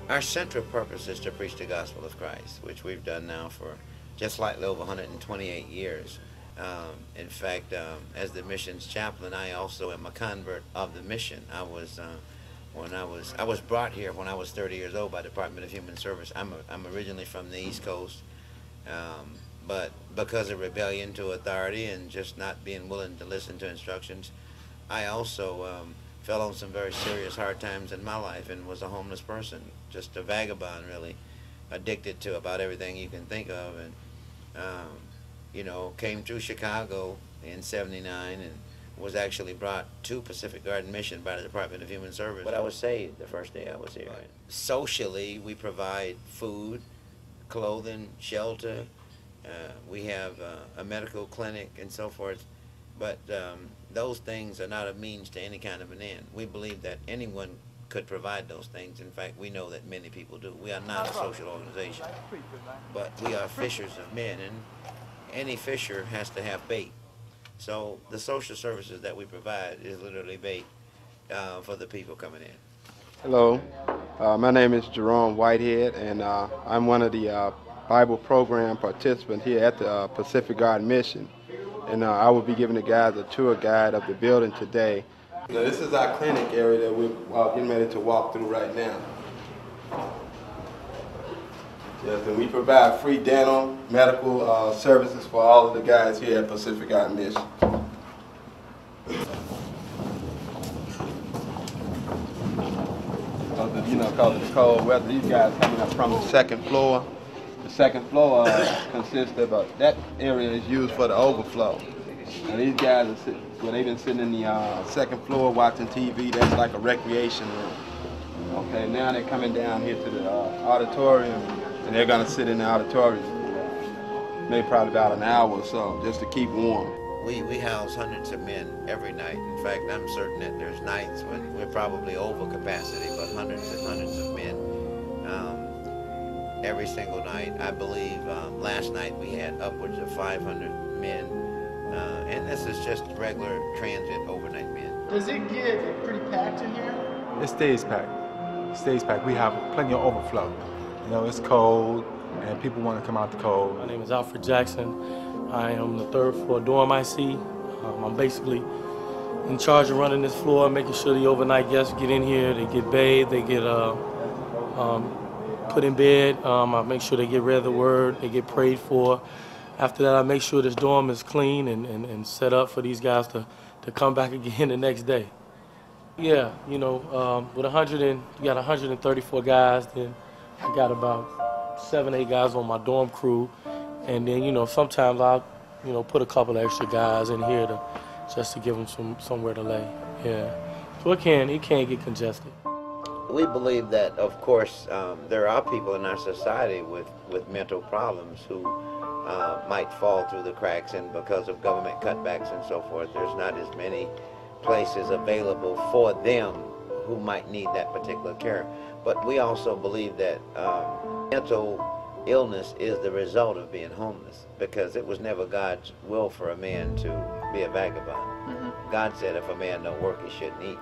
Our central purpose is to preach the gospel of Christ, which we've done now for just slightly over 128 years. In fact, as the missions chaplain, I also am a convert of the mission. I was brought here when I was 30 years old by the Department of Human Service. I'm originally from the East Coast, but because of rebellion to authority and just not being willing to listen to instructions, I also fell on some very serious hard times in my life and was a homeless person, just a vagabond really, addicted to about everything you can think of, and came through Chicago in '79 and was actually brought to Pacific Garden Mission by the Department of Human Service. But I was saved the first day I was here. Right. Socially, we provide food, clothing, shelter. We have a medical clinic and so forth. But those things are not a means to any kind of an end. We believe that anyone could provide those things. In fact, we know that many people do. We are not a social organization, but we are fishers of men, and any fisher has to have bait. So the social services that we provide is literally bait for the people coming in. Hello, my name is Jerome Whitehead, and I'm one of the Bible program participants here at the Pacific Garden Mission. And I will be giving the guys a tour guide of the building today. Now, this is our clinic area that we're getting ready to walk through right now. Yes, and we provide free dental, medical services for all of the guys here at Pacific Garden Mission. Because of the cold weather, these guys coming up from the second floor. The second floor consists of that area is used for the overflow. And these guys are they've been sitting in the second floor watching TV. That's like a recreation room. Okay, now they're coming down here to the auditorium, and they're gonna sit in the auditorium maybe probably about an hour or so, just to keep warm. We house hundreds of men every night. In fact, I'm certain that there's nights when we're probably over capacity, but hundreds and hundreds of men. Every single night. I believe last night we had upwards of 500 men, and this is just regular transit overnight men. Does it get pretty packed in here? It stays packed. It stays packed. We have plenty of overflow. It's cold, and people want to come out the cold. My name is Alfred Jackson. I am the third floor dorm IC. I'm basically in charge of running this floor, making sure the overnight guests get in here, they get bathed, they get put in bed. I make sure they get read the word, they get prayed for. After that, I make sure this dorm is clean and set up for these guys to come back again the next day. Yeah, with we got 134 guys, then I got about 7, 8 guys on my dorm crew. And then, sometimes I'll, put a couple of extra guys in here just to give them somewhere to lay. Yeah. So it can get congested. We believe that, of course, there are people in our society with mental problems who might fall through the cracks, and because of government cutbacks and so forth, there's not as many places available for them who might need that particular care. But we also believe that mental illness is the result of being homeless, because it was never God's will for a man to be a vagabond. God said if a man don't work, he shouldn't eat.